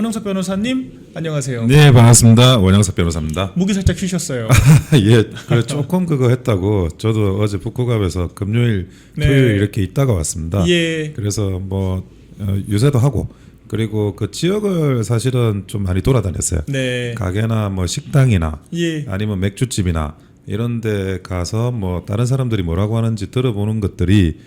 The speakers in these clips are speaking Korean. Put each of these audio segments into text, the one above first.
원영석 변호사님 안녕하세요. 네, 반갑습니다. 원영석 변호사입니다. 목이 살짝 쉬셨어요. 예, 그래 조금 그거 했다고 저도 어제 북구갑에서 금요일, 네. 토요일 이렇게 있다가 왔습니다. 예. 그래서 뭐 유세도 하고 그리고 그 지역을 사실은 좀 많이 돌아다녔어요. 네. 가게나 뭐 식당이나 예. 아니면 맥주집이나 이런 데 가서 뭐 다른 사람들이 뭐라고 하는지 들어보는 것들이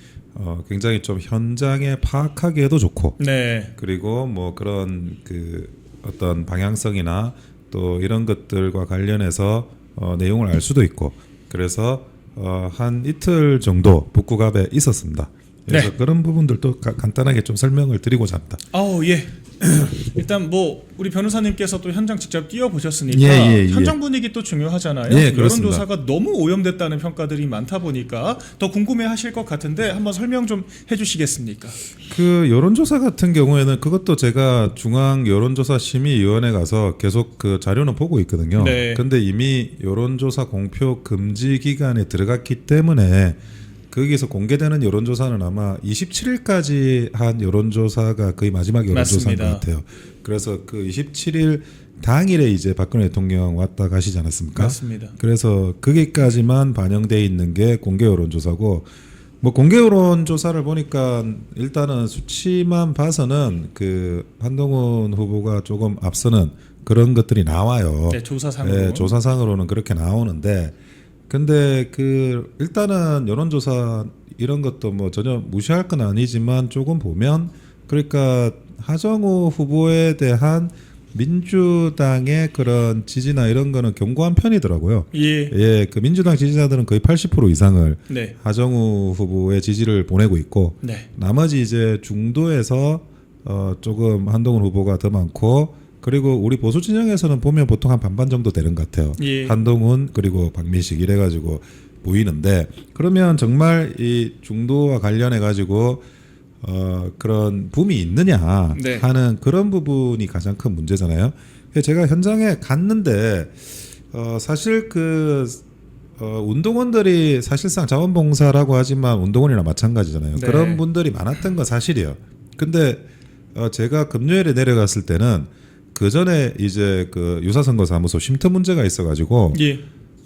굉장히 좀 현장에 파악하기에도 좋고 네. 그리고 뭐 그런 그 어떤 방향성이나 또 이런 것들과 관련해서 내용을 알 수도 있고 그래서 한 이틀 정도 북구갑에 있었습니다. 그래서 네. 그런 부분들도 간단하게 좀 설명을 드리고자 합니다. 예. 일단 뭐 우리 변호사님께서 또 현장 직접 뛰어보셨으니까 예. 현장 분위기 또 중요하잖아요. 예, 그렇습니다. 여론조사가 너무 오염됐다는 평가들이 많다 보니까 더 궁금해하실 것 같은데 한번 설명 좀 해주시겠습니까? 그 여론조사 같은 경우에는 그것도 제가 중앙 여론조사 심의위원회 가서 계속 그 자료는 보고 있거든요. 네. 근데 이미 여론조사 공표 금지 기간에 들어갔기 때문에 거기서 공개되는 여론조사는 아마 27일까지 한 여론조사가 거의 마지막 여론조사인 것 같아요. 그래서 그 27일 당일에 이제 박근혜 대통령 왔다 가시지 않았습니까? 맞습니다. 그래서 거기까지만 반영돼 있는 게 공개 여론조사고 뭐 공개 여론조사를 보니까 일단은 수치만 봐서는 그 한동훈 후보가 조금 앞서는 그런 것들이 나와요. 네, 조사상으로. 네, 조사상으로는 그렇게 나오는데 근데 그 일단은 여론조사 이런 것도 뭐 전혀 무시할 건 아니지만 조금 보면 그러니까 하정우 후보에 대한 민주당의 그런 지지나 이런 거는 견고한 편이더라고요. 예. 그 민주당 지지자들은 거의 80% 이상을 네. 하정우 후보의 지지를 보내고 있고 네. 나머지 이제 중도에서 조금 한동훈 후보가 더 많고 그리고 우리 보수 진영에서는 보면 보통 한 반반 정도 되는 것 같아요. 예. 한동훈 그리고 박민식 이래가지고 보이는데 그러면 정말 이 중도와 관련해 가지고 그런 붐이 있느냐 네. 하는 그런 부분이 가장 큰 문제잖아요. 제가 현장에 갔는데 사실 그 운동원들이 사실상 자원봉사라고 하지만 운동원이나 마찬가지잖아요. 네. 그런 분들이 많았던 건 사실이에요. 근데 제가 금요일에 내려갔을 때는 그 전에 이제 그 유사선거사무소 쉼터 문제가 있어가지고 예.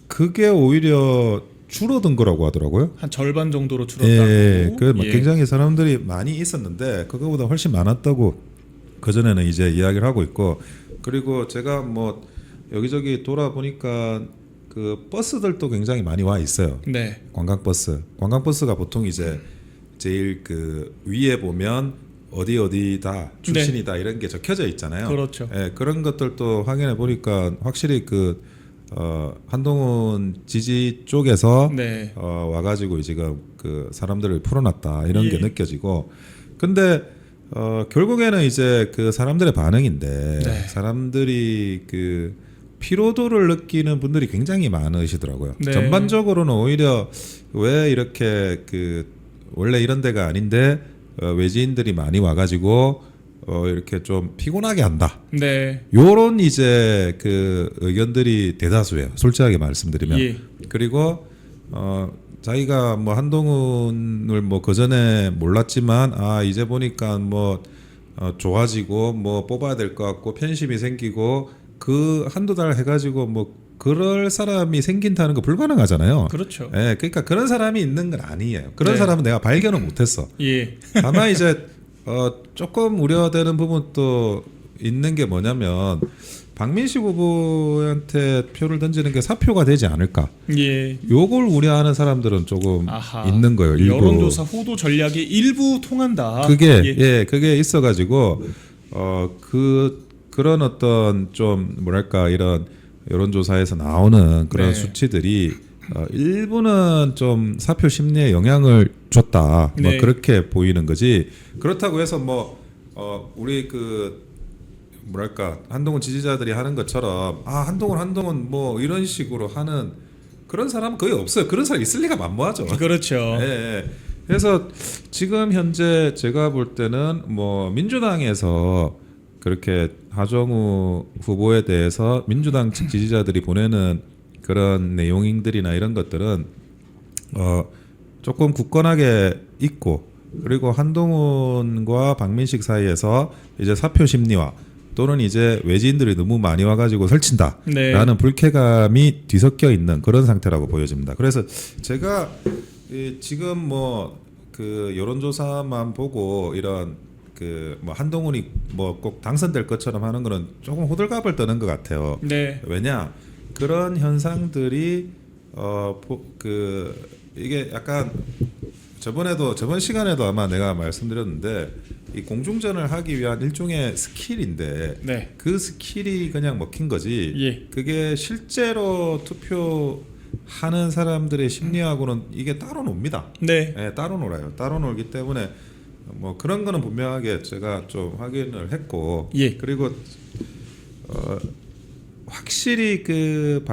그게 오히려 줄어든 거라고 하더라고요. 한 절반 정도로 줄었다고. 예, 그 예. 굉장히 사람들이 많이 있었는데 그거보다 훨씬 많았다고 그 전에는 이제 이야기를 하고 있고 그리고 제가 뭐 여기저기 돌아보니까 그 버스들도 굉장히 많이 와 있어요. 네. 관광버스가 보통 이제 제일 그 위에 보면 어디다 출신이다 이런 게 적혀져 있잖아요. 그렇죠. 예, 그런 것들도 확인해 보니까 확실히 그 한동훈 지지 쪽에서 네. 와가지고 지금 그 사람들을 풀어놨다 이런 예. 게 느껴지고 근데 결국에는 이제 그 사람들의 반응인데 네. 사람들이 그 피로도를 느끼는 분들이 굉장히 많으시더라고요. 네. 전반적으로는 오히려 왜 이렇게 그 원래 이런 데가 아닌데 외지인들이 많이 와가지고 이렇게 좀 피곤하게 한다. 네. 요런 이제 그 의견들이 대다수예요. 솔직하게 말씀드리면. 예. 그리고 자기가 뭐 한동훈을 뭐 그 전에 몰랐지만 이제 보니까 뭐 좋아지고 뭐 뽑아야 될 것 같고 편심이 생기고 그 한두 달 해가지고 뭐 그럴 사람이 생긴다는 거 불가능하잖아요. 그렇죠. 예, 그러니까 그런 사람이 있는 건 아니에요. 그런 네. 사람은 내가 발견을 못했어. 예. 다만 이제 조금 우려되는 부분도 있는 게 뭐냐면 박민식 후보한테 표를 던지는 게 사표가 되지 않을까. 예. 요걸 우려하는 사람들은 조금 아하. 있는 거예요. 일부. 여론조사 호도 전략이 일부 통한다. 그게 그게 있어가지고 그런 어떤 좀 뭐랄까 이런 여론조사에서 나오는 그런 네. 수치들이 일부는 좀 사표 심리에 영향을 줬다. 네. 뭐 그렇게 보이는 거지. 그렇다고 해서 뭐 우리 그 뭐랄까 한동훈 지지자들이 하는 것처럼 한동훈 뭐 이런 식으로 하는 그런 사람은 거의 없어요. 그런 사람 있을 리가 만무하죠. 그렇죠. 예. 그래서 지금 현재 제가 볼 때는 뭐 민주당에서 그렇게 하정우 후보에 대해서 민주당 측 지지자들이 보내는 그런 내용들이나 이런 것들은 조금 굳건하게 있고 그리고 한동훈과 박민식 사이에서 이제 사표 심리와 또는 이제 외지인들이 너무 많이 와가지고 설친다라는 네. 불쾌감이 뒤섞여 있는 그런 상태라고 보여집니다. 그래서 제가 지금 뭐 그 여론조사만 보고 이런 그 뭐 한동훈이 뭐 꼭 당선될 것처럼 하는 거는 조금 호들갑을 떠는 것 같아요. 네. 왜냐 그런 현상들이 그 이게 약간 저번 시간에도 아마 내가 말씀드렸는데 이 공중전을 하기 위한 일종의 스킬인데 네. 그 스킬이 그냥 먹힌 거지. 예. 그게 실제로 투표하는 사람들의 심리하고는 이게 따로 놉니다. 네. 네, 따로 놀아요. 따로 놀기 때문에 뭐 그런 거는 분명하게 제가 좀 확인을 했고, 예. 그리고 확실히 그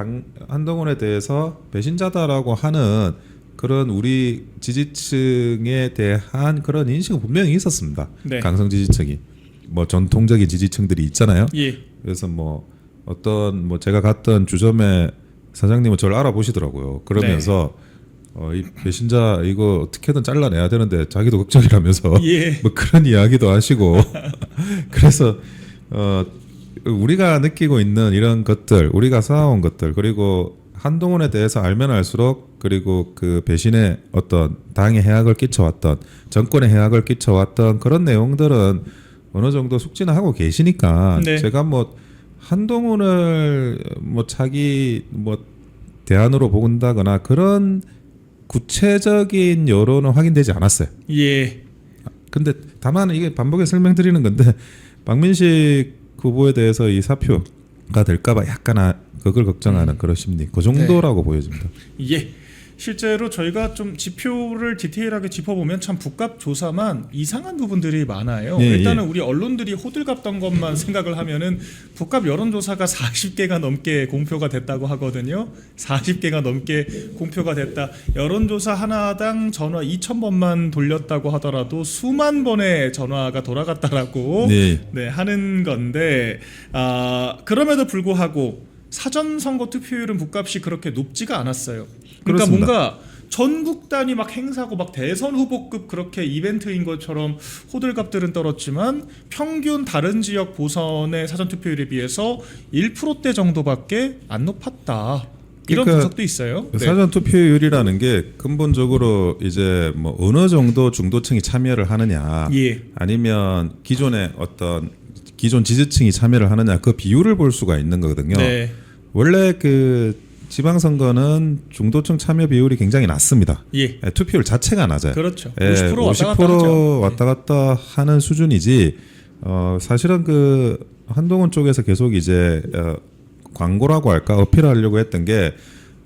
한동훈에 대해서 배신자다라고 하는 그런 우리 지지층에 대한 그런 인식은 분명히 있었습니다. 네. 강성 지지층이 뭐 전통적인 지지층들이 있잖아요. 예. 그래서 뭐 어떤 뭐 제가 갔던 주점에 사장님은 저를 알아보시더라고요. 그러면서 이 배신자 이거 어떻게든 잘라내야 되는데 자기도 걱정이라면서 예. 뭐 그런 이야기도 하시고 그래서 우리가 느끼고 있는 이런 것들, 우리가 쌓아온 것들, 그리고 한동훈에 대해서 알면 알수록 그리고 그 배신의 어떤 당에 해악을 끼쳐왔던 정권에 해악을 끼쳐왔던 그런 내용들은 어느 정도 숙지는 하고 계시니까 네. 제가 뭐 한동훈을 뭐 차기 뭐 대안으로 본다거나 그런 구체적인 여론은 확인되지 않았어요. 예. 근데 다만 이게 반복해 설명드리는 건데 박민식 후보에 대해서 이 사표가 될까봐 약간 그걸 걱정하는 그런 심리 그 정도라고 보여집니다. 예. 실제로 저희가 좀 지표를 디테일하게 짚어보면 참 북값 조사만 이상한 부분들이 많아요. 예, 일단은 예. 우리 언론들이 호들갑 던 것만 생각을 하면은 북값 여론조사가 40개가 넘게 공표가 됐다고 하거든요. 40개가 넘게 공표가 됐다. 여론조사 하나당 전화 2,000번만 돌렸다고 하더라도 수만 번의 전화가 돌아갔다라고 네. 하는 건데 그럼에도 불구하고 사전 선거 투표율은 북값이 그렇게 높지가 않았어요. 그러니까 그렇습니다. 뭔가 전국 단위 막 행사고 막 대선 후보급 그렇게 이벤트인 것처럼 호들갑들은 떨었지만 평균 다른 지역 보선의 사전 투표율에 비해서 1%대 정도밖에 안 높았다. 이런 그러니까 분석도 있어요. 네. 사전 투표율이라는 게 근본적으로 이제 뭐 어느 정도 중도층이 참여를 하느냐, 예. 아니면 기존의 어떤 기존 지지층이 참여를 하느냐 그 비율을 볼 수가 있는 거거든요. 네. 원래 그 지방선거는 중도층 참여 비율이 굉장히 낮습니다. 예. 투표율 자체가 낮아요. 그렇죠. 예, 50% 왔다 갔다 하죠. 왔다 갔다 하는 수준이지. 사실은 그 한동훈 쪽에서 계속 이제 광고라고 할까 어필하려고 했던 게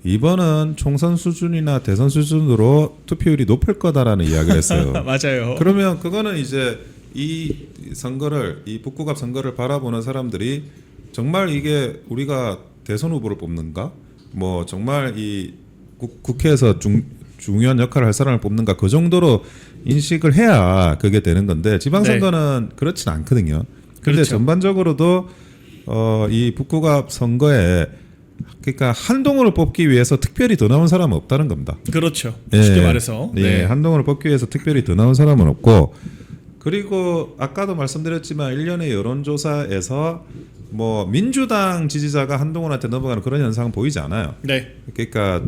이번은 총선 수준이나 대선 수준으로 투표율이 높을 거다라는 이야기를 했어요. 맞아요. 그러면 그거는 이제 이 선거를 이 북구갑 선거를 바라보는 사람들이 정말 이게 우리가 대선 후보를 뽑는가? 뭐 정말 이 국회에서 중요한 역할을 할 사람을 뽑는가? 그 정도로 인식을 해야 그게 되는 건데 지방선거는 그렇진 않거든요. 근데 그렇죠. 전반적으로도 이 북구갑 선거에 그러니까 한동훈을 뽑기 위해서 특별히 더 나온 사람은 없다는 겁니다. 그렇죠. 쉽게 말해서. 네. 한동훈을 뽑기 위해서 특별히 더 나온 사람은 없고, 그리고 아까도 말씀드렸지만 일련의 여론조사에서 뭐 민주당 지지자가 한동훈한테 넘어가는 그런 현상은 보이지 않아요. 네. 그러니까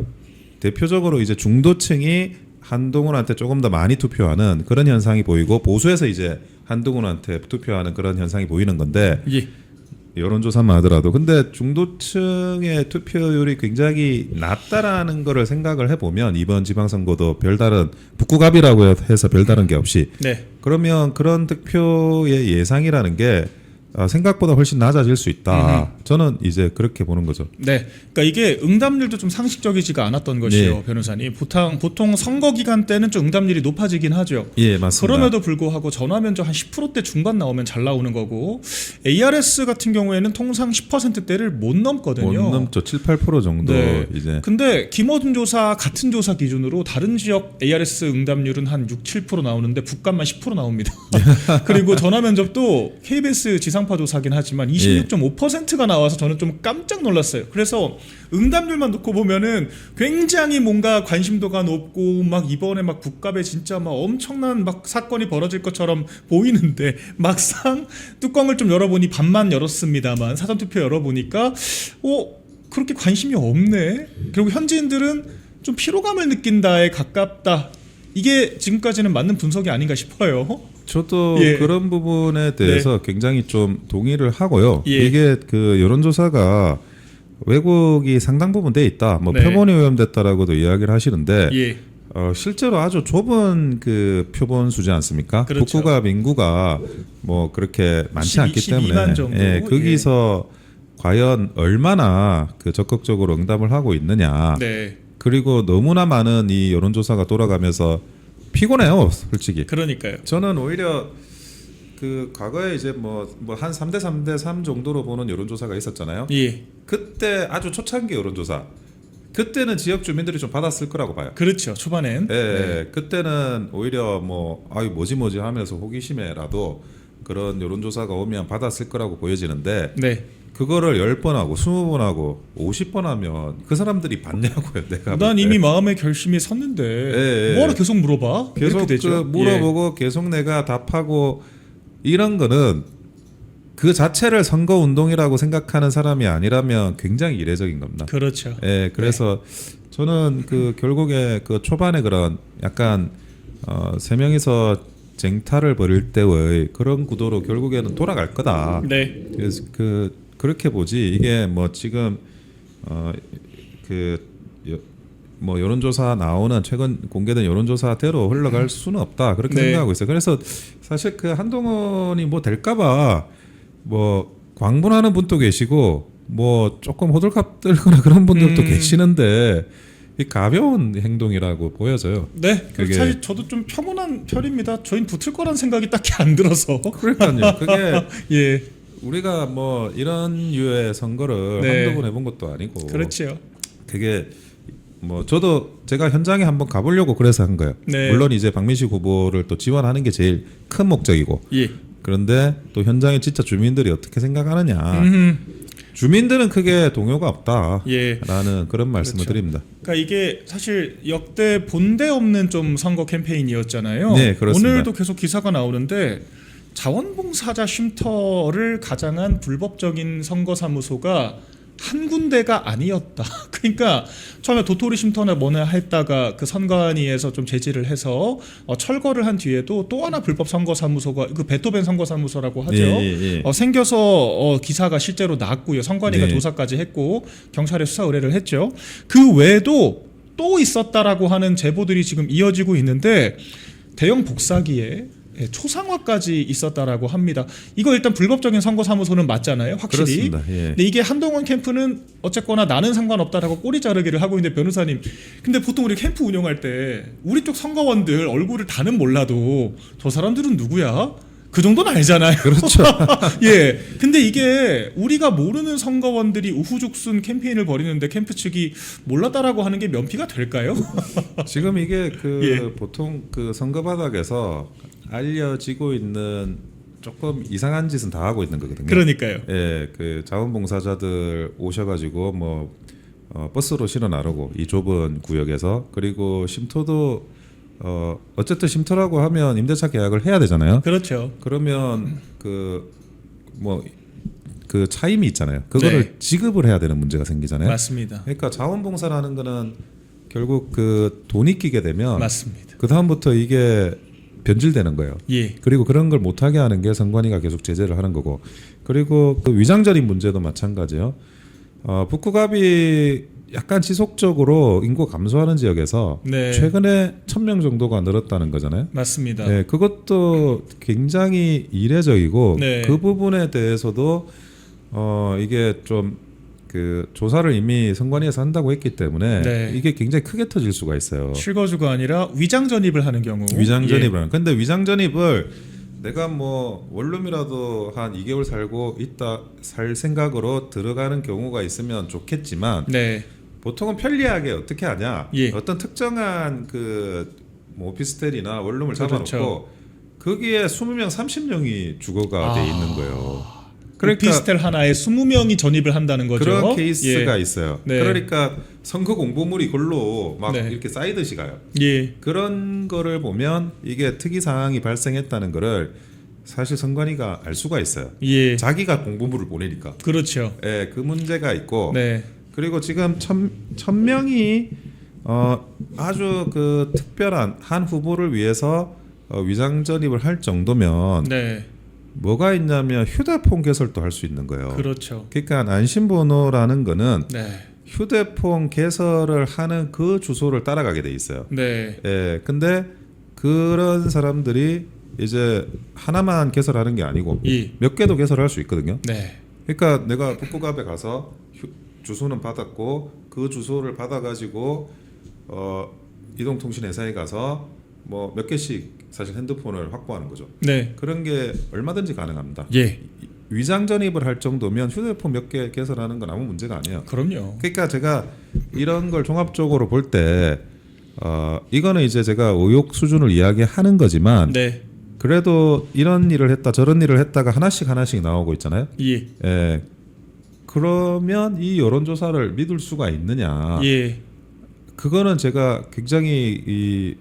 대표적으로 이제 중도층이 한동훈한테 조금 더 많이 투표하는 그런 현상이 보이고 보수에서 이제 한동훈한테 투표하는 그런 현상이 보이는 건데 예. 여론조사만 하더라도 근데 중도층의 투표율이 굉장히 낮다라는 거를 생각을 해보면 이번 지방선거도 별다른 북구갑이라고 해서 별다른 게 없이 네. 그러면 그런 득표의 예상이라는 게 생각보다 훨씬 낮아질 수 있다. 저는 이제 그렇게 보는 거죠. 네, 그러니까 이게 응답률도 좀 상식적이지가 않았던 것이요, 네. 변호사님. 보통 선거 기간 때는 좀 응답률이 높아지긴 하죠. 예, 맞습니다. 그럼에도 불구하고 전화 면접 한 10%대 중반 나오면 잘 나오는 거고 ARS 같은 경우에는 통상 10%대를 못 넘거든요. 못 넘죠. 7, 8% 정도 네. 이제. 근데 김어준 조사 같은 조사 기준으로 다른 지역 ARS 응답률은 한 6, 7% 나오는데 북값만 10% 나옵니다. 그리고 전화 면접도 KBS 지상 지상파 조사긴 하지만 26.5%가 나와서 저는 좀 깜짝 놀랐어요. 그래서 응답률만 놓고 보면은 굉장히 뭔가 관심도가 높고 막 이번에 막 국감에 진짜 막 엄청난 막 사건이 벌어질 것처럼 보이는데 막상 뚜껑을 좀 열어보니 반만 열었습니다만 사전투표 열어보니까 그렇게 관심이 없네. 그리고 현지인들은 좀 피로감을 느낀다에 가깝다. 이게 지금까지는 맞는 분석이 아닌가 싶어요. 저도 예. 그런 부분에 대해서 굉장히 좀 동의를 하고요. 예. 이게 그 여론조사가 왜곡이 상당 부분 돼 있다. 뭐 네. 표본이 오염됐다라고도 이야기를 하시는데 예. 실제로 아주 좁은 그 표본 수지 않습니까? 그렇죠. 북구가 인구가 뭐 그렇게 많지 않기 12만 때문에 정도? 거기서 과연 얼마나 그 적극적으로 응답을 하고 있느냐. 네. 그리고 너무나 많은 이 여론조사가 돌아가면서 피곤해요, 솔직히. 그러니까요. 저는 오히려 그 과거에 이제 뭐 한 3대 3대 3 정도로 보는 여론조사가 있었잖아요. 예. 그때 아주 초창기 여론조사. 그때는 지역 주민들이 좀 받았을 거라고 봐요. 그렇죠. 초반엔. 예, 그때는 오히려 뭐 아유 뭐지 하면서 호기심에라도 그런 여론조사가 오면 받았을 거라고 보여지는데 네. 그거를 10번 하고 20번 하고 50번 하면 그 사람들이 받냐고요. 내가 난 볼 때. 이미 마음의 결심이 섰는데 예. 뭐하러 계속 물어봐? 계속 이렇게 되죠. 그 물어보고 계속 내가 답하고 이런 거는 그 자체를 선거 운동이라고 생각하는 사람이 아니라면 굉장히 이례적인 겁니다. 그렇죠. 예, 그래서 저는 그 결국에 그 초반에 그런 약간 세 명이서 쟁탈을 벌일 때의 그런 구도로 결국에는 돌아갈 거다. 네. 그래서 그렇게 보지 이게 뭐 지금 뭐 여론조사 나오는 최근 공개된 여론조사대로 흘러갈 수는 없다 그렇게 네. 생각하고 있어요. 그래서 사실 그 한동훈이 뭐 될까봐 뭐 광분하는 분도 계시고 뭐 조금 호들갑 떨거나 그런 분들도 계시는데 이 가벼운 행동이라고 보여져요. 네. 그게- 사실 저도 좀 평온한 편입니다. 저희는 붙을 거란 생각이 딱히 안 들어서. 그러니까요. 그게 예. 우리가 뭐 이런 류의 선거를 네. 한두 번 해본 것도 아니고 그렇죠. 되게 뭐 저도 제가 현장에 한번 가보려고 그래서 한 거예요. 네. 물론 이제 박민식 후보를 또 지원하는 게 제일 큰 목적이고 예. 그런데 또 현장에 진짜 주민들이 어떻게 생각하느냐. 주민들은 크게 동요가 없다라는 예. 그런 말씀을 그렇죠. 드립니다. 그러니까 이게 사실 역대 본대 없는 좀 선거 캠페인이었잖아요. 네, 그렇습니다. 오늘도 계속 기사가 나오는데 자원봉사자 쉼터를 가장한 불법적인 선거사무소가 한 군데가 아니었다. 그러니까 처음에 도토리 쉼터나 뭐나 했다가 그 선관위에서 좀 제지를 해서 철거를 한 뒤에도 또 하나 불법 선거사무소가 그 베토벤 선거사무소라고 하죠. 예. 생겨서 기사가 실제로 났고요. 선관위가 네. 조사까지 했고 경찰에 수사 의뢰를 했죠. 그 외에도 또 있었다라고 하는 제보들이 지금 이어지고 있는데 대형 복사기에 초상화까지 있었다라고 합니다. 이거 일단 불법적인 선거사무소는 맞잖아요, 확실히. 그렇습니다. 예. 근데 이게 한동훈 캠프는 어쨌거나 나는 상관없다라고 꼬리 자르기를 하고 있는데 변호사님, 근데 보통 우리 캠프 운영할 때 우리 쪽 선거원들 얼굴을 다는 몰라도 저 사람들은 누구야? 그 정도는 알잖아요. 그렇죠. 예. 근데 이게 우리가 모르는 선거원들이 우후죽순 캠페인을 벌이는데 캠프 측이 몰랐다라고 하는 게 면피가 될까요? 지금 이게 그 예. 보통 그 선거 바닥에서 알려지고 있는 조금 이상한 짓은 다 하고 있는 거거든요. 그러니까요. 예, 그 자원봉사자들 오셔가지고 뭐 버스로 실어 나르고 이 좁은 구역에서 그리고 쉼터도 어쨌든 쉼터라고 하면 임대차 계약을 해야 되잖아요. 그렇죠. 그러면 그 차임이 있잖아요. 그거를 네. 지급을 해야 되는 문제가 생기잖아요. 맞습니다. 그러니까 자원봉사라는 거는 결국 그 돈이 끼게 되면 맞습니다. 그 다음부터 이게 변질되는 거예요. 예. 그리고 그런 걸 못하게 하는 게 선관위가 계속 제재를 하는 거고, 그리고 그 위장전입 문제도 마찬가지요. 북구갑이 약간 지속적으로 인구 감소하는 지역에서 네. 최근에 1,000명 정도가 늘었다는 거잖아요. 맞습니다. 네, 그것도 굉장히 이례적이고 네. 그 부분에 대해서도 이게 좀 그 조사를 이미 선관위에서 한다고 했기 때문에 네. 이게 굉장히 크게 터질 수가 있어요. 실거주가 아니라 위장 전입을 하는 경우. 위장 예. 전입을 하는. 근데 위장 전입을 내가 뭐 원룸이라도 한 2개월 살고 있다 살 생각으로 들어가는 경우가 있으면 좋겠지만 네. 보통은 편리하게 어떻게 하냐? 예. 어떤 특정한 뭐 오피스텔이나 원룸을 그렇죠. 잡아놓고 거기에 20명, 30명이 주거가 돼 있는 거예요. 그러니까 오피스텔 하나에 20명이 전입을 한다는 거죠. 그런 케이스가 예. 있어요. 네. 그러니까 선거 공보물이 글로 막 네. 이렇게 쌓이듯이 가요. 예. 그런 거를 보면 이게 특이 사항이 발생했다는 거를 사실 선관위가 알 수가 있어요. 예. 자기가 공보물을 보내니까. 그렇죠. 예, 그 문제가 있고. 네. 그리고 지금 1,000명이 아주 그 특별한 한 후보를 위해서 위장 전입을 할 정도면 네. 뭐가 있냐면 휴대폰 개설도 할 수 있는 거예요. 그렇죠. 그러니까 안심번호라는 거는 네. 휴대폰 개설을 하는 그 주소를 따라가게 돼 있어요. 네. 예, 근데 그런 사람들이 이제 하나만 개설하는 게 아니고 예. 몇 개도 개설할 수 있거든요. 네. 그러니까 내가 북구갑에 가서 주소는 받았고 그 주소를 받아가지고 이동통신회사에 가서 뭐 몇 개씩 사실 핸드폰을 확보하는 거죠. 네. 그런 게 얼마든지 가능합니다. 예. 위장 전입을 할 정도면 휴대폰 몇 개 개설하는 건 아무 문제가 아니에요. 그럼요. 그러니까 제가 이런 걸 종합적으로 볼 때 이거는 이제 제가 의혹 수준을 이야기하는 거지만 네. 그래도 이런 일을 했다 저런 일을 했다가 하나씩 나오고 있잖아요. 예. 예. 그러면 이 여론조사를 믿을 수가 있느냐? 예. 그거는 제가 굉장히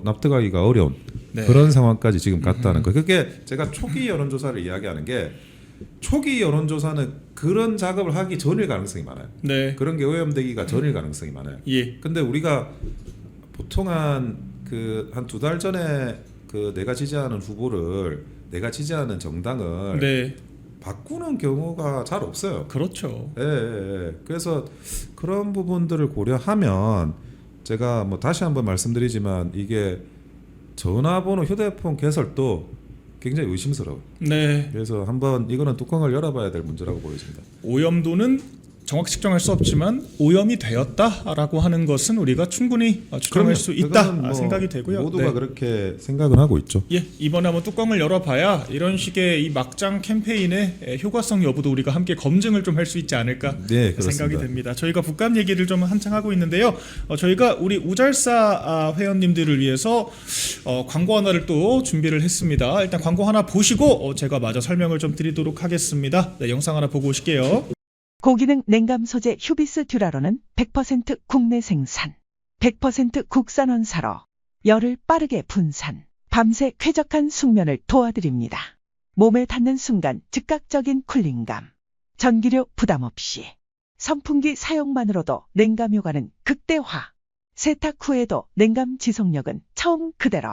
납득하기가 어려운 네. 그런 상황까지 지금 갔다는 거. 그게 제가 초기 여론조사를 이야기하는 게 초기 여론조사는 그런 작업을 하기 전일 가능성이 많아요. 네. 그런 게 오염되기가 전일 가능성이 많아요. 예. 근데 우리가 보통 한 두 달 전에 그 내가 지지하는 후보를 내가 지지하는 정당을 네. 바꾸는 경우가 잘 없어요. 그렇죠. 예. 그래서 그런 부분들을 고려하면 제가 뭐 다시 한번 말씀드리지만 이게 전화번호 휴대폰 개설도 굉장히 의심스러워요. 네. 그래서 한번 이거는 뚜껑을 열어봐야 될 문제라고 보여집니다. 오염도는 정확히 측정할 수 없지만 오염이 되었다라고 하는 것은 우리가 충분히 추정할 수 있다 그거는 뭐 생각이 되고요. 모두가 네. 그렇게 생각을 하고 있죠. 예, 이번에 한번 뚜껑을 열어봐야 이런 식의 이 막장 캠페인의 효과성 여부도 우리가 함께 검증을 좀 할 수 있지 않을까 네, 생각이 그렇습니다. 됩니다. 저희가 북감 얘기를 좀 한창 하고 있는데요. 저희가 우리 우잘사 회원님들을 위해서 광고 하나를 또 준비를 했습니다. 일단 광고 하나 보시고 제가 마저 설명을 좀 드리도록 하겠습니다. 네, 영상 하나 보고 오실게요. 고기능 냉감 소재 휴비스 듀라로는 100% 국내 생산, 100% 국산 원사로 열을 빠르게 분산, 밤새 쾌적한 숙면을 도와드립니다. 몸에 닿는 순간 즉각적인 쿨링감, 전기료 부담 없이, 선풍기 사용만으로도 냉감 효과는 극대화, 세탁 후에도 냉감 지속력은 처음 그대로,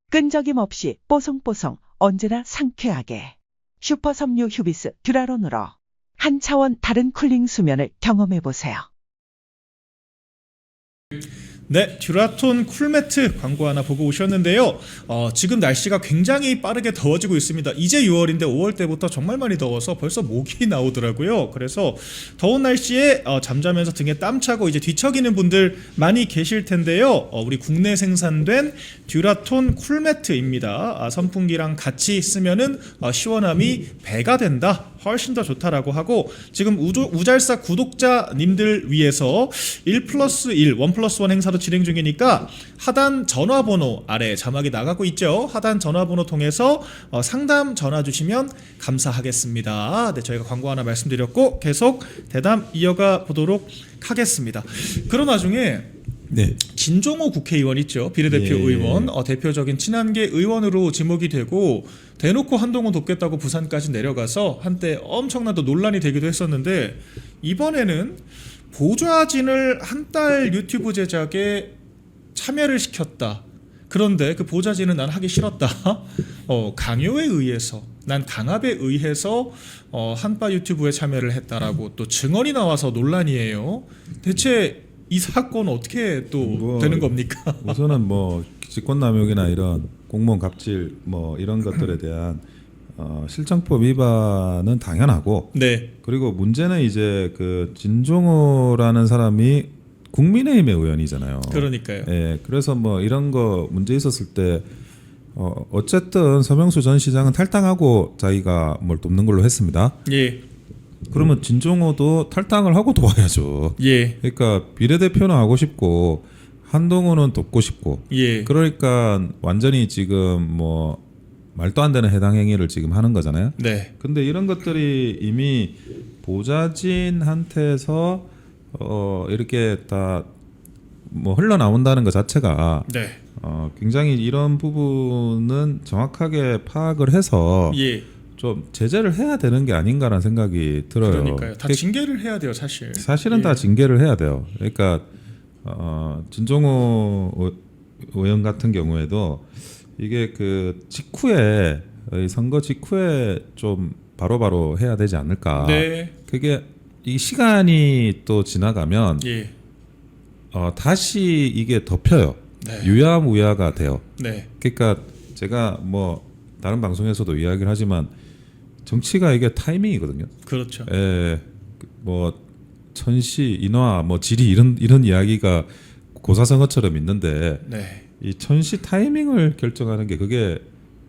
끈적임 없이 뽀송뽀송 언제나 상쾌하게, 슈퍼 섬유 휴비스 듀라론으로 한 차원 다른 쿨링 수면을 경험해보세요. 네, 듀라톤 쿨매트 광고 하나 보고 오셨는데요. 지금 날씨가 굉장히 빠르게 더워지고 있습니다. 이제 6월인데 5월 때부터 정말 많이 더워서 벌써 모기 나오더라고요. 그래서 더운 날씨에 잠자면서 등에 땀 차고 이제 뒤척이는 분들 많이 계실 텐데요. 우리 국내 생산된 듀라톤 쿨매트입니다. 선풍기랑 같이 쓰면은 시원함이 배가 된다. 훨씬 더 좋다라고 하고 지금 우잘사 구독자님들 위해서 1+1, 1+1 행사도 진행 중이니까 하단 전화번호 아래 자막이 나가고 있죠. 하단 전화번호 통해서 상담 전화 주시면 감사하겠습니다. 네, 저희가 광고 하나 말씀드렸고 계속 대담 이어가 보도록 하겠습니다. 그런 와중에 네. 진종호 국회의원 있죠. 비례대표 예. 의원 대표적인 친한계 의원으로 지목이 되고 대놓고 한동훈 돕겠다고 부산까지 내려가서 한때 엄청난 또 논란이 되기도 했었는데 이번에는 보좌진을 한 달 유튜브 제작에 참여를 시켰다. 그런데 그 보좌진은 난 하기 싫었다. 강요에 의해서 난 강압에 의해서 한바 유튜브에 참여를 했다라고 또 증언이 나와서 논란이에요. 대체 이 사건 어떻게 또 되는 겁니까? 우선은 뭐 직권남용이나 이런 공무원 갑질 뭐 이런 것들에 대한 실정법 위반은 당연하고 네. 그리고 문제는 이제 그 진종호라는 사람이 국민의힘의 의원이잖아요. 그러니까요. 예, 그래서 뭐 이런 거 문제 있었을 때 어쨌든 서명수 전 시장은 탈당하고 자기가 뭘 돕는 걸로 했습니다. 예. 그러면 진종호도 탈당을 하고 도와야죠. 예. 그러니까 비례대표는 하고 싶고 한동훈은 돕고 싶고 예. 그러니까 완전히 지금 뭐 말도 안 되는 해당 행위를 지금 하는 거잖아요. 네. 근데 이런 것들이 이미 보좌진한테서 이렇게 다 뭐 흘러나온다는 것 자체가 네. 굉장히 이런 부분은 정확하게 파악을 해서 예. 좀 제재를 해야 되는 게 아닌가라는 생각이 들어요. 그러니까요. 다 징계를 해야 돼요, 사실. 사실은 예. 다 징계를 해야 돼요. 그러니까 진종호 의원 같은 경우에도 이게 그 직후에 선거 직후에 좀 바로바로 해야 되지 않을까. 네. 그게 이 시간이 또 지나가면 예. 다시 이게 덮여요. 네. 유야무야가 돼요. 네. 그러니까 제가 뭐 다른 방송에서도 이야기를 하지만 정치가 이게 타이밍이거든요. 그렇죠. 뭐 천시, 인화, 뭐 지리 이런 이야기가 고사성어처럼 있는데 네. 이 천시 타이밍을 결정하는 게 그게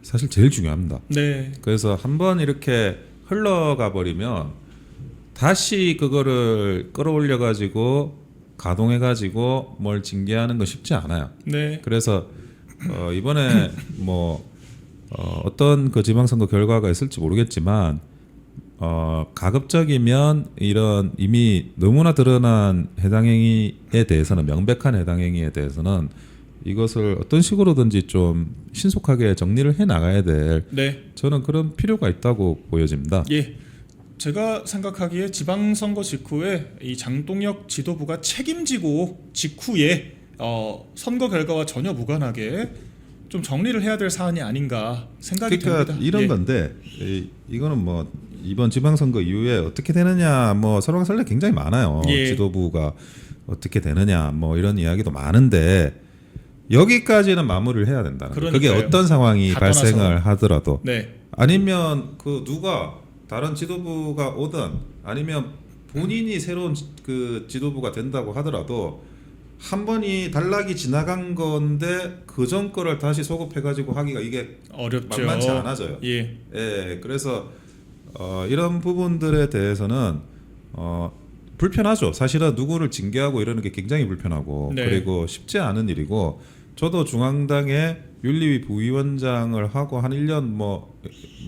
사실 제일 중요합니다. 네. 그래서 한번 이렇게 흘러가 버리면 다시 그거를 끌어올려 가지고 가동해 가지고 뭘 징계하는 건 쉽지 않아요. 네. 그래서 이번에 뭐 어떤 그 지방선거 결과가 있을지 모르겠지만 가급적이면 이런 이미 너무나 드러난 해당 행위에 대해서는 명백한 해당 행위에 대해서는 이것을 어떤 식으로든지 좀 신속하게 정리를 해 나가야 될 네. 저는 그런 필요가 있다고 보여집니다. 예. 제가 생각하기에 지방선거 직후에 이 장동혁 지도부가 책임지고 직후에 선거 결과와 전혀 무관하게 좀 정리를 해야 될 사안이 아닌가 생각이 그러니까 됩니다. 이런 예. 건데 이거는 뭐 이번 지방선거 이후에 어떻게 되느냐 뭐 설왕설래 굉장히 많아요. 예. 지도부가 어떻게 되느냐 뭐 이런 이야기도 많은데 여기까지는 마무리를 해야 된다는 거예요. 그게 그러니까요. 어떤 상황이 다 발생을 떠나서. 하더라도 네. 아니면 그 누가 다른 지도부가 오든 아니면 본인이 새로운 그 지도부가 된다고 하더라도 한 번이 단락이 지나간 건데 그 전 거를 다시 소급해 가지고 하기가 이게 어렵죠. 만만치 않아져요. 예. 그래서 이런 부분들에 대해서는 불편하죠. 사실은 누구를 징계하고 이러는 게 굉장히 불편하고 네. 그리고 쉽지 않은 일이고 저도 중앙당의 윤리위 부위원장을 하고 한 1년 뭐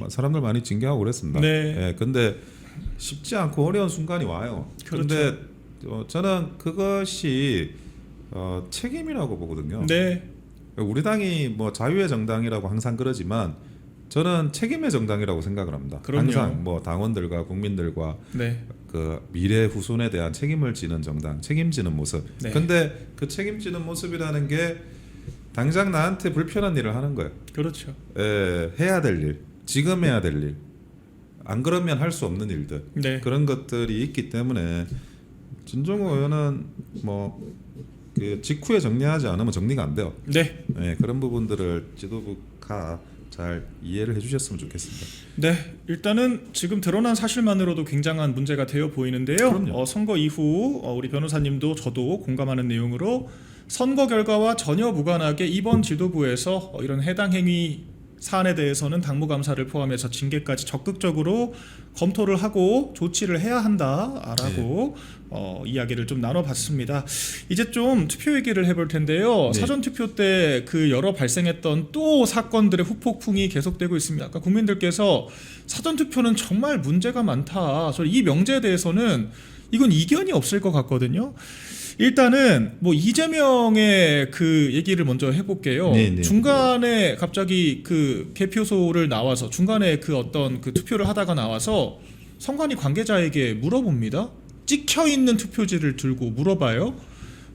사람들 많이 징계하고 그랬습니다. 네. 근데 쉽지 않고 어려운 순간이 와요. 그런데 저는 그것이 책임이라고 보거든요. 네. 우리 당이 뭐 자유의 정당이라고 항상 그러지만 저는 책임의 정당이라고 생각을 합니다. 그럼요. 항상 뭐 당원들과 국민들과 네. 그 미래 후손에 대한 책임을 지는 정당, 책임지는 모습. 네. 근데 그 책임지는 모습이라는 게 당장 나한테 불편한 일을 하는 거예요. 그렇죠. 해야 될 일, 지금 해야 될 일. 안 그러면 할 수 없는 일들. 네. 그런 것들이 있기 때문에 진종호 의원은 뭐 그 직후에 정리하지 않으면 정리가 안 돼요. 네. 그런 부분들을 지도부가 잘 이해를 해주셨으면 좋겠습니다. 네, 일단은 지금 드러난 사실만으로도 굉장한 문제가 되어 보이는데요. 그럼요. 선거 이후 우리 변호사님도 저도 공감하는 내용으로 선거 결과와 전혀 무관하게 이번 지도부에서 이런 해당 행위 사안에 대해서는 당무감사를 포함해서 징계까지 적극적으로 검토를 하고 조치를 해야 한다라고 이야기를 좀 나눠봤습니다. 이제 좀 투표 얘기를 해볼 텐데요. 네. 사전 투표 때 그 여러 발생했던 또 사건들의 후폭풍이 계속되고 있습니다. 아까 국민들께서 사전 투표는 정말 문제가 많다. 이 명제에 대해서는 이건 이견이 없을 것 같거든요. 일단은 뭐 이재명의 그 얘기를 먼저 해볼게요. 네. 중간에 갑자기 그 개표소를 나와서 중간에 그 어떤 그 투표를 하다가 나와서 선관위 관계자에게 물어봅니다. 찍혀 있는 투표지를 들고 물어봐요.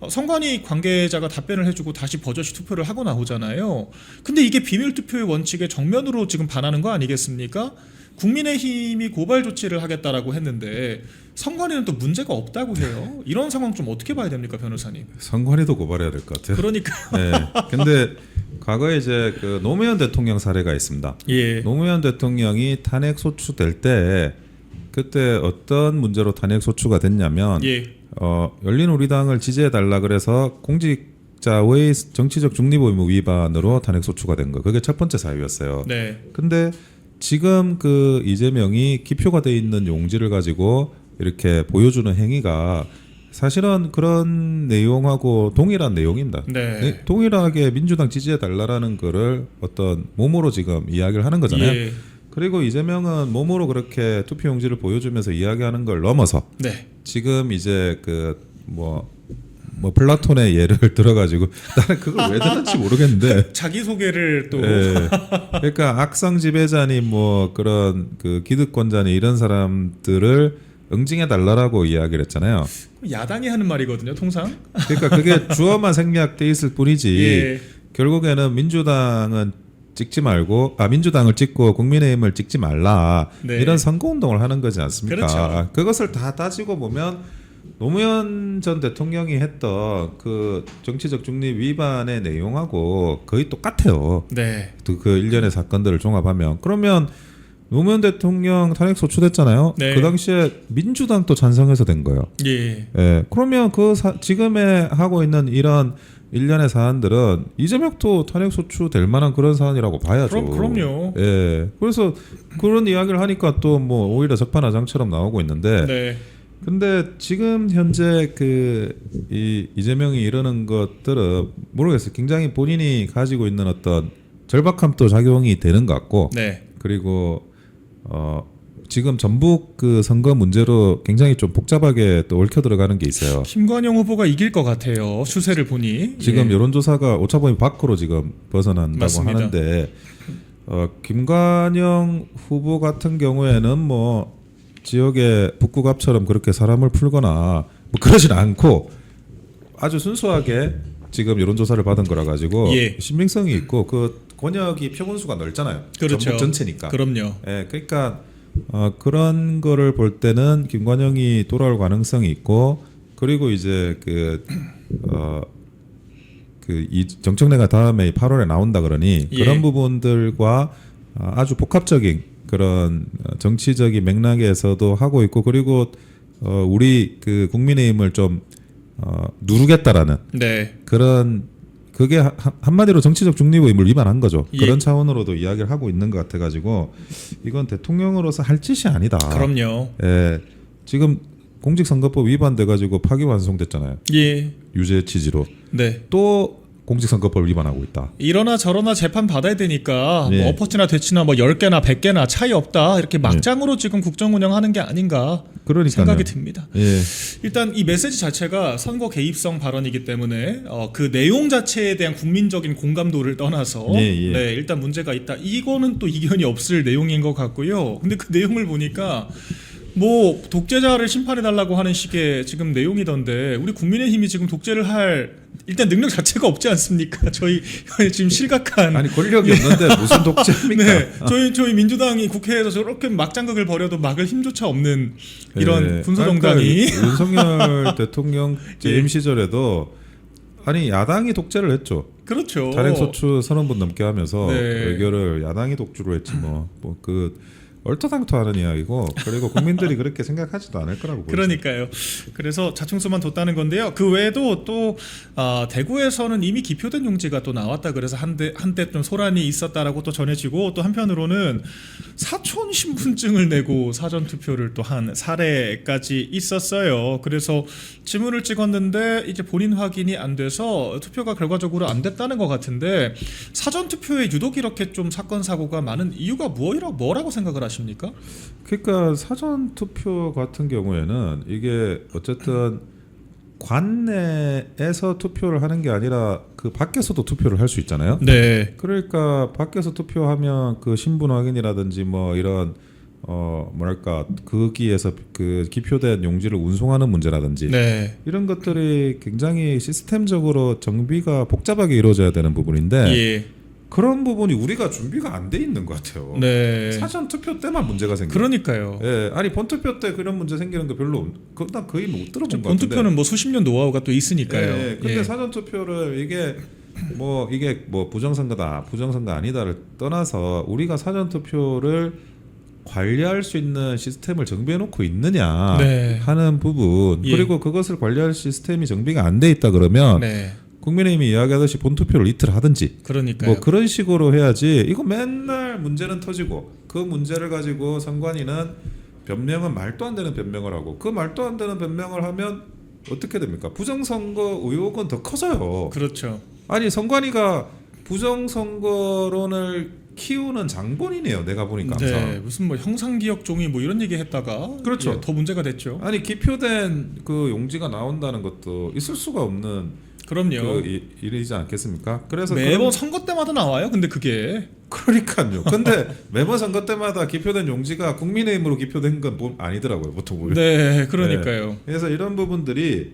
선관위 관계자가 답변을 해주고 다시 버젓이 투표를 하고 나오잖아요. 근데 이게 비밀 투표의 원칙에 정면으로 지금 반하는 거 아니겠습니까? 국민의힘이 고발 조치를 하겠다라고 했는데 선관위는 또 문제가 없다고 해요. 이런 상황 좀 어떻게 봐야 됩니까, 변호사님? 선관위도 고발해야 될 것 같아요. 그러니까 근데 과거에 이제 그 노무현 대통령 사례가 있습니다. 예. 노무현 대통령이 탄핵 소추될 때 그때 어떤 문제로 탄핵 소추가 됐냐면 예. 열린우리당을 지지해 달라 그래서 공직자의 정치적 중립 의무 위반으로 탄핵 소추가 된 거. 그게 첫 번째 사유였어요. 네. 근데 지금 그 이재명이 기표가 돼 있는 용지를 가지고 이렇게 보여주는 행위가 사실은 그런 내용하고 동일한 내용입니다. 네. 동일하게 민주당 지지해 달라라는 거를 어떤 몸으로 지금 이야기를 하는 거잖아요. 예. 그리고 이재명은 몸으로 그렇게 투표용지를 보여주면서 이야기하는 걸 넘어서 네. 지금 이제 그 뭐 플라톤의 예를 들어가지고 나는 그걸 왜 들었지 모르겠는데 자기 소개를 또 예. 그러니까 악성 지배자니 뭐 그런 그 기득권자니 이런 사람들을 응징해 달라라고 이야기를 했잖아요. 야당이 하는 말이거든요, 통상. 그러니까 그게 주어만 생략돼 있을 뿐이지 예. 결국에는 민주당은 찍지 말고 민주당을 찍고 국민의힘을 찍지 말라 네. 이런 선거운동을 하는 거지 않습니까? 그렇죠. 그것을 다 따지고 보면 노무현 전 대통령이 했던 그 정치적 중립 위반의 내용하고 거의 똑같아요. 네. 그 일련의 사건들을 종합하면 그러면 노무현 대통령 탄핵 소추됐잖아요. 네. 그 당시에 민주당도 찬성해서 된 거예요. 예. 예. 그러면 지금에 하고 있는 이런 일련의 사안들은 이재명도 탄핵 소추될 만한 그런 사안이라고 봐야죠. 그럼요. 예. 그래서 그런 이야기를 하니까 또 뭐 오히려 적반하장처럼 나오고 있는데 네. 근데 지금 현재 이재명이 이러는 것들은 모르겠어요. 굉장히 본인이 가지고 있는 어떤 절박함도 작용이 되는 것 같고 네. 그리고 지금 전북 그 선거 문제로 굉장히 좀 복잡하게 또 얽혀 들어가는 게 있어요. 김관영 후보가 이길 것 같아요. 추세를 보니. 지금 예. 여론조사가 오차범위 밖으로 지금 벗어난다고 맞습니다. 하는데 김관영 후보 같은 경우에는 뭐 지역의 북구갑처럼 그렇게 사람을 풀거나 뭐 그러진 않고 아주 순수하게 지금 여론조사를 받은 거라 가지고 예. 신빙성이 있고 그 권역이 표본수가 넓잖아요. 그렇죠. 전북 전체니까. 그럼요. 예, 그러니까 그런 거를 볼 때는 김관영이 돌아올 가능성이 있고 그리고 이제 이 정청래가 다음에 8월에 나온다 그러니 예. 그런 부분들과 아주 복합적인 그런 정치적인 맥락에서도 하고 있고 그리고 우리 그 국민의힘을 좀 누르겠다라는 네. 그런 그게 한마디로 정치적 중립의 의무를 위반한 거죠. 예. 그런 차원으로도 이야기를 하고 있는 것 같아가지고 이건 대통령으로서 할 짓이 아니다. 그럼요. 예, 지금 공직선거법 위반돼가지고 파기환송됐잖아요. 예. 유죄 취지로 네. 또 공직선거법 위반하고 있다. 이러나 저러나 재판 받아야 되니까 예. 뭐 어퍼치나 대치나 뭐 10개나 100개나 차이 없다. 이렇게 막장으로 지금 국정 운영하는 게 아닌가 그러니까요. 생각이 듭니다. 예. 일단 이 메시지 자체가 선거 개입성 발언이기 때문에 그 내용 자체에 대한 국민적인 공감도를 떠나서 예, 예. 네, 일단 문제가 있다. 이거는 또 이견이 없을 내용인 것 같고요. 근데 그 내용을 보니까 뭐 독재자를 심판해달라고 하는 식의 지금 내용이던데 우리 국민의힘이 지금 독재를 할 일단 능력 자체가 없지 않습니까? 저희 지금 실각한 아니 권력이 없는데 무슨 독재입니까? 네, 저희 민주당이 국회에서 저렇게 막장극을 벌여도 막을 힘조차 없는 이런 예. 군소정당이 그러니까 윤석열 대통령 재임 시절에도 아니 야당이 독재를 했죠. 그렇죠. 탄핵소추 30분 넘게 하면서 네. 의결을 야당이 독주로 했지 뭐그 얼토당토하는 이야기고 그리고 국민들이 그렇게 생각하지도 않을 거라고 보여요. 그러니까요. 그래서 자충수만 뒀다는 건데요. 그 외에도 또 대구에서는 이미 기표된 용지가 또 나왔다. 그래서 한때 좀 소란이 있었다라고 또 전해지고 또 한편으로는 사촌 신분증을 내고 사전 투표를 또 한 사례까지 있었어요. 그래서 지문을 찍었는데 이제 본인 확인이 안 돼서 투표가 결과적으로 안 됐다는 것 같은데 사전 투표에 유독 이렇게 좀 사건 사고가 많은 이유가 뭐라고 생각을 하십니까? 그러니까 사전 투표 같은 경우에는 이게 어쨌든 관내에서 투표를 하는 게 아니라 그 밖에서도 투표를 할 수 있잖아요. 네. 그러니까 밖에서 투표하면 그 신분 확인이라든지 뭐 이런 뭐랄까 거기에서 그 기표된 용지를 운송하는 문제라든지 네. 이런 것들이 굉장히 시스템적으로 정비가 복잡하게 이루어져야 되는 부분인데 예. 그런 부분이 우리가 준비가 안 돼 있는 것 같아요. 네. 사전 투표 때만 문제가 생겨요. 그러니까요. 예, 아니 본투표 때 그런 문제 생기는 거 별로 나 거의 못 들어본 것 같은데. 본투표는 뭐 수십 년 노하우가 또 있으니까요. 예, 근데 예. 사전 투표를 이게 뭐 부정선거다, 부정선거 아니다를 떠나서 우리가 사전 투표를 관리할 수 있는 시스템을 정비해 놓고 있느냐 네. 하는 부분 예. 그리고 그것을 관리할 시스템이 정비가 안 돼 있다 그러면 네. 국민의힘이 이야기하듯이 본투표를 이틀 하든지 그러니까요. 뭐 그런 식으로 해야지 이거 맨날 문제는 터지고 그 문제를 가지고 선관위는 변명은 말도 안 되는 변명을 하고 그 말도 안 되는 변명을 하면 어떻게 됩니까? 부정선거 의혹은 더 커져요. 그렇죠. 아니 선관위가 부정선거론을 키우는 장본이네요. 내가 보니까 항상. 네, 무슨 뭐 형상기억 종이 뭐 이런 얘기 했다가 그렇죠. 예, 더 문제가 됐죠. 아니 기표된 그 용지가 나온다는 것도 있을 수가 없는 그럼요. 그 일이지 않겠습니까? 그래서 매번 선거 때마다 나와요. 근데 그게 그러니까요. 근데 매번 선거 때마다 기표된 용지가 국민의힘으로 기표된 건 아니더라고요. 보통 보면. 네, 그러니까요. 그래서 이런 부분들이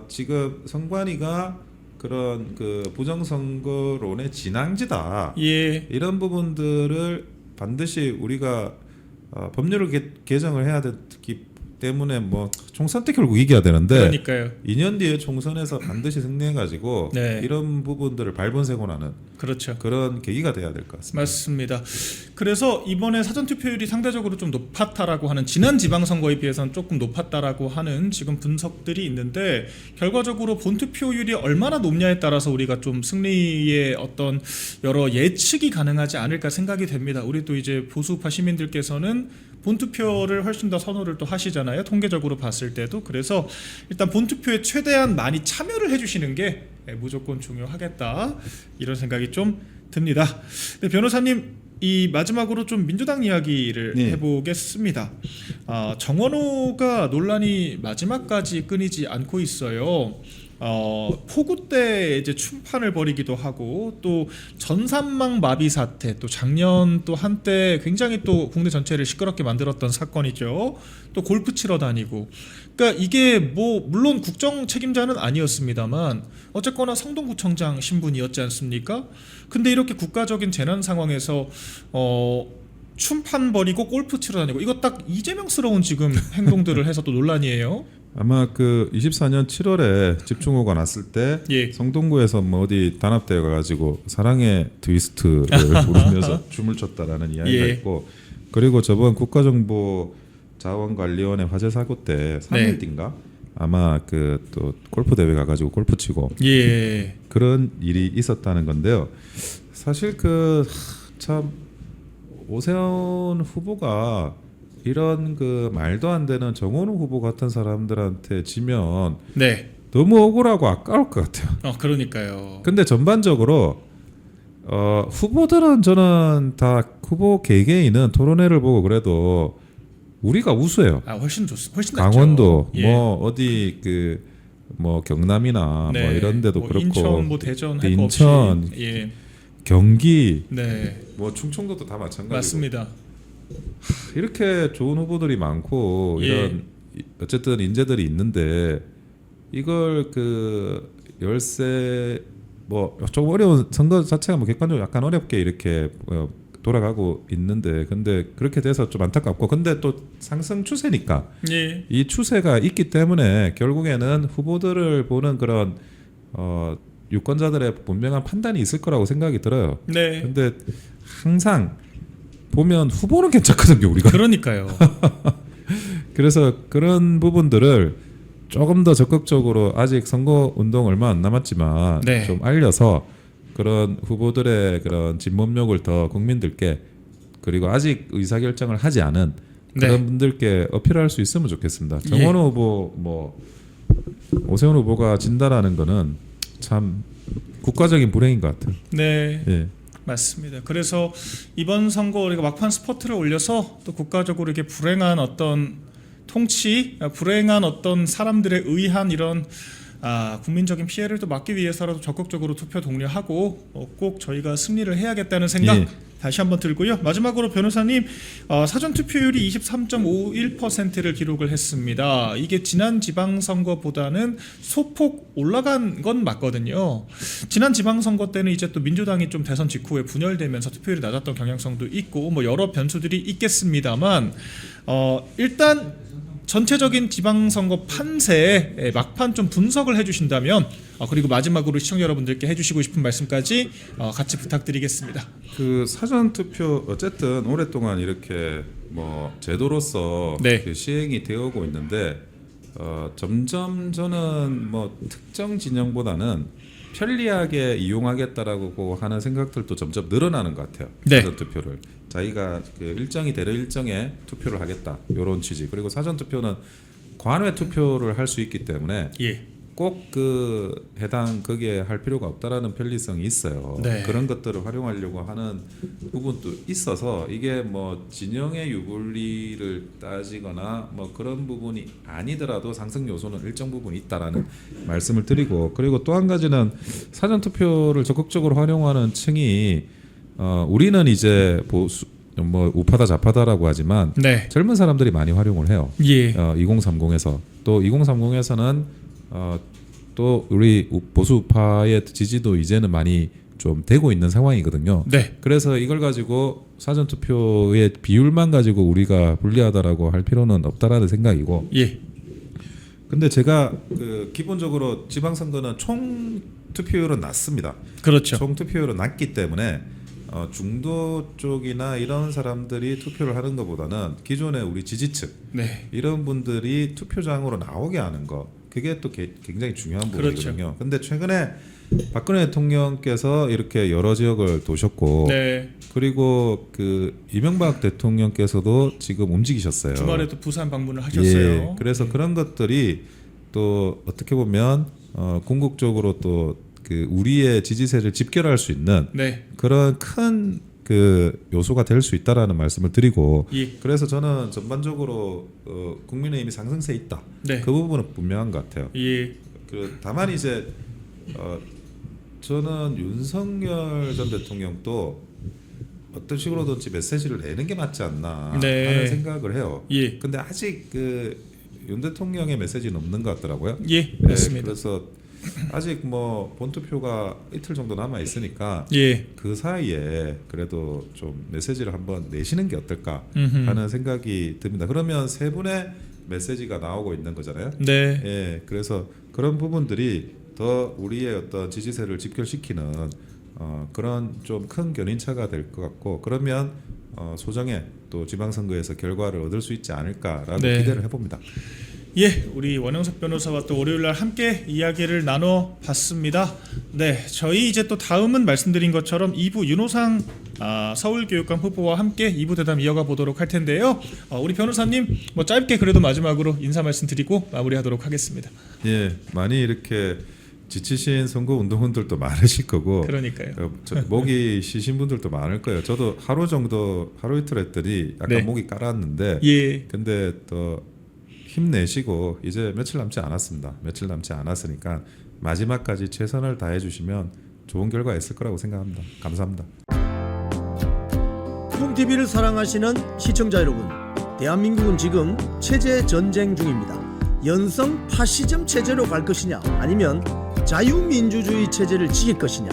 지금 선관위가 그런 그 부정선거론의 진앙지다. 예, 이런 부분들을 반드시 우리가 법률을 개정을 해야 되기 때문에 뭐 총선 때 결국 이겨야 되는데 그러니까요. 2년 뒤에 총선에서 반드시 승리해가지고 네. 이런 부분들을 발본색원하는 그렇죠. 그런 계기가 돼야 될 것 같습니다. 맞습니다. 그래서 이번에 사전 투표율이 상대적으로 좀 높았다라고 하는 지난 지방선거에 비해서는 조금 높았다라고 하는 지금 분석들이 있는데 결과적으로 본 투표율이 얼마나 높냐에 따라서 우리가 좀 승리의 어떤 여러 예측이 가능하지 않을까 생각이 됩니다. 우리 또 이제 보수파 시민들께서는 본투표를 훨씬 더 선호를 또 하시잖아요. 통계적으로 봤을 때도. 그래서 일단 본투표에 최대한 많이 참여를 해주시는 게 무조건 중요하겠다. 이런 생각이 좀 듭니다. 네, 변호사님, 이 마지막으로 좀 민주당 이야기를 네. 해보겠습니다. 정원호가 논란이 마지막까지 끊이지 않고 있어요. 폭우 때 이제 춤판을 벌이기도 하고 또 전산망 마비 사태, 또 작년 또 한때 굉장히 또 국내 전체를 시끄럽게 만들었던 사건이죠. 또 골프 치러 다니고, 그러니까 이게 뭐 물론 국정 책임자는 아니었습니다만 어쨌거나 성동구청장 신분이었지 않습니까? 근데 이렇게 국가적인 재난 상황에서 춤판 벌이고 골프 치러 다니고, 이거 딱 이재명스러운 지금 행동들을 해서 또 논란이에요. 아마 그 24년 7월에 집중호우가 났을 때 예. 성동구에서 뭐 어디 단합대회 가가지고 사랑의 트위스트를 부르면서 춤을 췄다라는 이야기가 예. 있고, 그리고 저번 국가정보자원관리원회 화재 사고 때 3일 뒤인가 아마 그 또 골프 대회 가가지고 골프 치고 예. 그런 일이 있었다는 건데요. 사실 그 참 오세훈 후보가 이런 그 말도 안 되는 정원우 후보 같은 사람들한테 지면 네. 너무 억울하고 아까울 것 같아요. 그러니까요. 근데 전반적으로 후보들은 저는 다 후보 개개인은 토론회를 보고 그래도 우리가 우수해요. 훨씬 훨씬 강원도 낫죠. 예. 뭐 어디 그 뭐 경남이나 네. 뭐 이런 데도 뭐 그렇고 인천, 뭐 대전, 할 거 인천, 없이. 예. 경기 네. 뭐 충청도도 다 마찬가지고 맞습니다. 이렇게 좋은 후보들이 많고 예. 이런 어쨌든 인재들이 있는데 이걸 그 열세 뭐 조금 어려운 선거 자체가 뭐 객관적으로 약간 어렵게 이렇게 돌아가고 있는데, 근데 그렇게 돼서 좀 안타깝고, 근데 또 상승 추세니까 예. 이 추세가 있기 때문에 결국에는 후보들을 보는 그런 유권자들의 분명한 판단이 있을 거라고 생각이 들어요. 네. 근데 항상 보면 후보는 괜찮거든요, 우리가. 그러니까요. 그래서 그런 부분들을 조금 더 적극적으로, 아직 선거 운동 얼마 안 남았지만 네. 좀 알려서 그런 후보들의 그런 진범력을 더 국민들께, 그리고 아직 의사결정을 하지 않은 그런 네. 분들께 어필할 수 있으면 좋겠습니다. 정원호 후보, 뭐 오세훈 후보가 진다라는 거는 참 국가적인 불행인 것 같아요. 네. 예. 맞습니다. 그래서 이번 선거 우리가 막판 스포트를 올려서 또 국가적으로 이렇게 불행한 어떤 통치, 불행한 어떤 사람들의 의한 이런 국민적인 피해를 또 막기 위해서라도 적극적으로 투표 독려하고 꼭 저희가 승리를 해야겠다는 생각 예. 다시 한번 들고요. 마지막으로 변호사님, 사전 투표율이 23.51%를 기록을 했습니다. 이게 지난 지방선거보다는 소폭 올라간 건 맞거든요. 지난 지방선거 때는 이제 또 민주당이 좀 대선 직후에 분열되면서 투표율이 낮았던 경향성도 있고 뭐 여러 변수들이 있겠습니다만 일단 전체적인 지방선거 판세에 막판 좀 분석을 해주신다면, 그리고 마지막으로 시청자 여러분들께 해주시고 싶은 말씀까지 같이 부탁드리겠습니다. 그 사전 투표 어쨌든 오랫동안 이렇게 뭐 제도로서 네. 그 시행이 되어오고 있는데 점점 저는 뭐 특정 진영보다는 편리하게 이용하겠다라고 하는 생각들도 점점 늘어나는 것 같아요. 네. 사전 투표를 자기가 그 일정이 되는 일정에 투표를 하겠다, 이런 취지. 그리고 사전 투표는 관외 투표를 할 수 있기 때문에 예. 꼭 그 해당 거기에 할 필요가 없다라는 편리성이 있어요. 네. 그런 것들을 활용하려고 하는 부분도 있어서 이게 뭐 진영의 유불리를 따지거나 뭐 그런 부분이 아니더라도 상승 요소는 일정 부분 있다라는 말씀을 드리고, 그리고 또 한 가지는 사전 투표를 적극적으로 활용하는 층이 우리는 이제 보수 뭐 우파다 좌파다라고 하지만 네. 젊은 사람들이 많이 활용을 해요. 예. 2030에서 또 2030에서는 또 우리 보수 우파의 지지도 이제는 많이 좀 되고 있는 상황이거든요. 네. 그래서 이걸 가지고 사전 투표의 비율만 가지고 우리가 불리하다라고 할 필요는 없다라는 생각이고. 예. 근데 제가 그 기본적으로 지방선거는 총 투표율은 낮습니다. 그렇죠. 총 투표율은 낮기 때문에 중도 쪽이나 이런 사람들이 투표를 하는 것보다는 기존의 우리 지지층 네. 이런 분들이 투표장으로 나오게 하는 거, 그게 또 굉장히 중요한 부분이거든요. 그렇죠. 근데 최근에 박근혜 대통령께서 이렇게 여러 지역을 도셨고, 네. 그리고 그 이명박 대통령께서도 지금 움직이셨어요. 주말에도 부산 방문을 하셨어요. 예, 그래서 그런 것들이 또 어떻게 보면 궁극적으로 또 그 우리의 지지세를 집결할 수 있는 네. 그런 큰 그 요소가 될 수 있다라는 말씀을 드리고, 예. 그래서 저는 전반적으로 국민의힘이 상승세 있다. 네. 그 부분은 분명한 것 같아요. 예. 그 다만 이제 저는 윤석열 전 대통령도 어떤 식으로든지 메시지를 내는 게 맞지 않나 네. 하는 생각을 해요. 예. 근데 아직 그 윤 대통령의 메시지는 없는 것 같더라고요. 예. 맞습니다. 그래서 아직 뭐 본투표가 이틀 정도 남아 있으니까 예. 그 사이에 그래도 좀 메시지를 한번 내시는 게 어떨까 음흠. 하는 생각이 듭니다. 그러면 세 분의 메시지가 나오고 있는 거잖아요. 네. 예, 그래서 그런 부분들이 더 우리의 어떤 지지세를 집결시키는 그런 좀 큰 견인차가 될 것 같고, 그러면 소정의 또 지방선거에서 결과를 얻을 수 있지 않을까라고 네. 기대를 해봅니다. 예, 우리 원영석 변호사와 또 월요일날 함께 이야기를 나눠봤습니다. 네, 저희 이제 또 다음은 말씀드린 것처럼 2부 윤호상 서울교육감 후보와 함께 2부 대담 이어가 보도록 할 텐데요. 우리 변호사님 뭐 짧게 그래도 마지막으로 인사 말씀드리고 마무리하도록 하겠습니다. 예, 많이 이렇게 지치신 선거 운동원들도 많으실 거고, 그러니까요. 목이 쉬신 분들도 많을 거예요. 저도 하루 이틀 했더니 약간 네. 목이 깔았는데, 예, 근데 또 힘내시고 이제 며칠 남지 않았습니다. 며칠 남지 않았으니까 마지막까지 최선을 다해 주시면 좋은 결과 있을 거라고 생각합니다. 감사합니다. 콩TV를 사랑하시는 시청자 여러분, 대한민국은 지금 체제 전쟁 중입니다. 연성 파시즘 체제로 갈 것이냐, 아니면 자유민주주의 체제를 지킬 것이냐,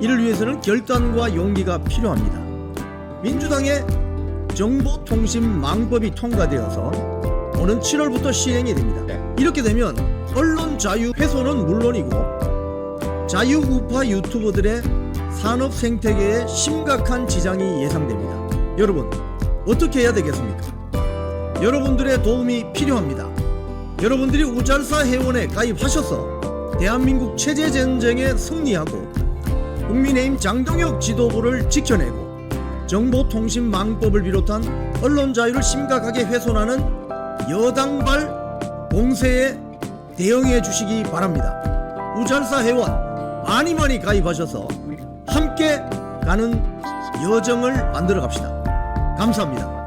이를 위해서는 결단과 용기가 필요합니다. 민주당의 정보통신망법이 통과되어서 오는 7월부터 시행이 됩니다. 이렇게 되면 언론 자유 훼손은 물론이고 자유우파 유튜버들의 산업 생태계에 심각한 지장이 예상됩니다. 여러분, 어떻게 해야 되겠습니까? 여러분들의 도움이 필요합니다. 여러분들이 우잘사 회원에 가입하셔서 대한민국 체제 전쟁에 승리하고 국민의힘 장동혁 지도부를 지켜내고 정보통신망법을 비롯한 언론 자유를 심각하게 훼손하는 여당발 공세에 대응해 주시기 바랍니다. 우잘사 회원 많이 가입하셔서 함께 가는 여정을 만들어 갑시다. 감사합니다.